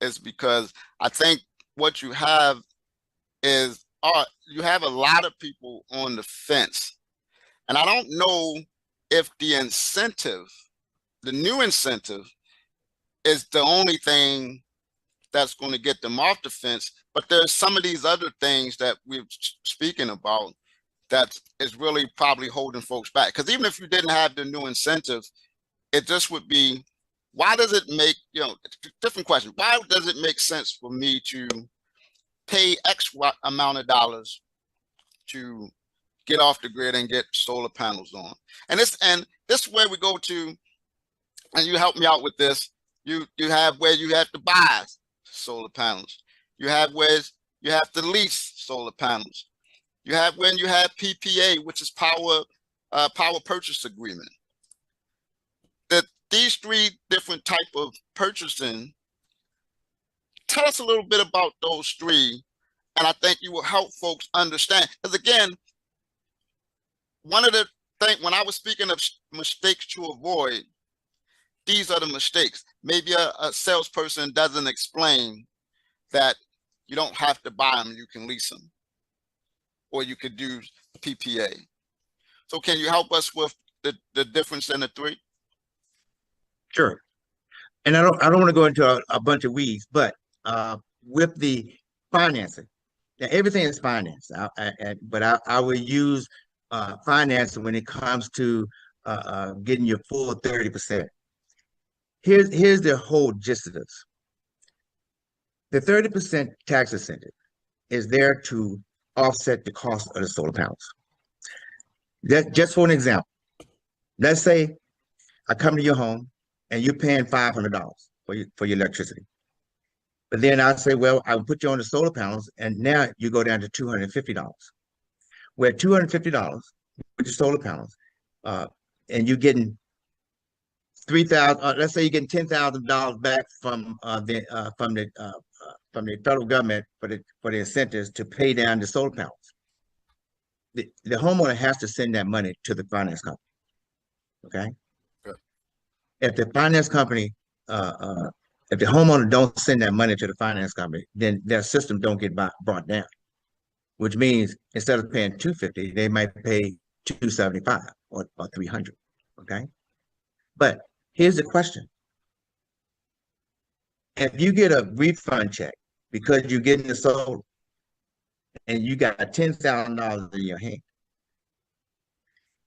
is because I think what you have is you have a lot of people on the fence. And I don't know if the new incentive is the only thing that's going to get them off the fence. But there's some of these other things that we're speaking about that is really probably holding folks back. Because even if you didn't have the new incentive, it just would be, why does it make, different question. Why does it make sense for me to pay X amount of dollars to get off the grid and get solar panels on? And this is where we go to, and you help me out with this. You have where you have to buy solar panels. You have where you have to lease solar panels. You have when you have PPA, which is power purchase agreement. That these three different type of purchasing. Tell us a little bit about those three, and I think you will help folks understand. Because again, one of the things when I was speaking of mistakes to avoid, these are the mistakes. Maybe a salesperson doesn't explain that you don't have to buy them, you can lease them, or you could do PPA. So can you help us with the difference in the three? Sure. And I don't want to go into a bunch of weeds, but with the financing, now everything is financed. But I will use financing when it comes to getting your full 30%. Here's the whole gist of this. The 30% tax incentive is there to offset the cost of the solar panels. That just for an example. Let's say I come to your home and you're paying $500 for your electricity. But then I say, well, I'll put you on the solar panels, and now you go down to $250. Where $250 with the solar panels, and you're getting 3,000. Let's say you're getting $10,000 back from the federal government for the incentives to pay down the solar panels. The homeowner has to send that money to the finance company. Okay. Sure. If the finance company, if the homeowner don't send that money to the finance company, then their system don't get brought down. Which means instead of paying $250, they might pay $275 or $300. Okay. But here's the question. If you get a refund check because you're getting the solar and you got $10,000 in your hand,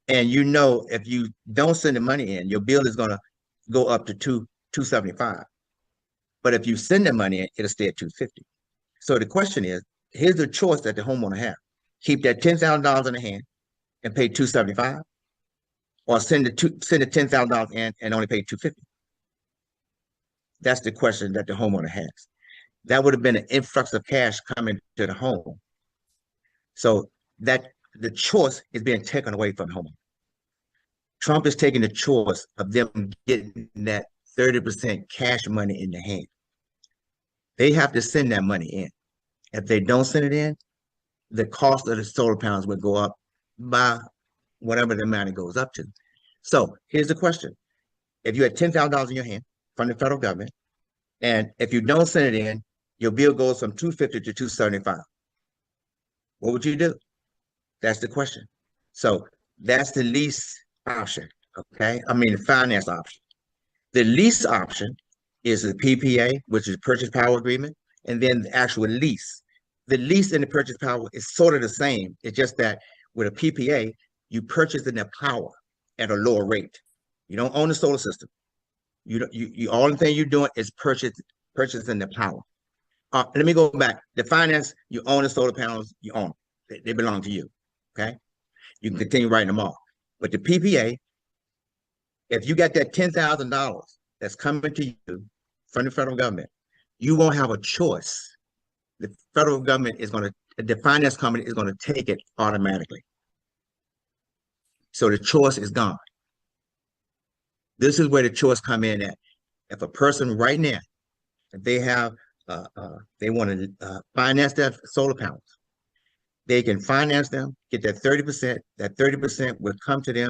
and you know if you don't send the money in, your bill is going to go up to $275. But if you send the money in, it'll stay at $250. So the question is, here's the choice that the homeowner has. Keep that $10,000 in the hand and pay $275, or send the $10,000 in and only pay $250. That's the question that the homeowner has. That would have been an influx of cash coming to the home. So that the choice is being taken away from the homeowner. Trump is taking the choice of them getting that 30% cash money in the hand. They have to send that money in. If they don't send it in, the cost of the solar panels would go up by whatever the amount it goes up to. So here's the question. If you had $10,000 in your hand from the federal government, and if you don't send it in, your bill goes from $250 to $275. What would you do? That's the question. So that's the lease option, okay? I mean, the finance option. The lease option is the PPA, which is purchase power agreement, and then the actual lease. The lease and the purchase power is sort of the same. It's just that with a PPA, you purchase the power at a lower rate. You don't own the solar system. You only thing you're doing is purchasing the power. Let me go back. The finance, you own the solar panels, you own them. They belong to you. Okay. You can continue writing them off. But the PPA, if you got that $10,000 that's coming to you from the federal government, you won't have a choice. The federal government is going to, the finance company is going to take it automatically. So the choice is gone. This is where the choice come in at. If a person right now, if they have, they want to finance their solar panels, they can finance them, get that 30%. That 30% will come to them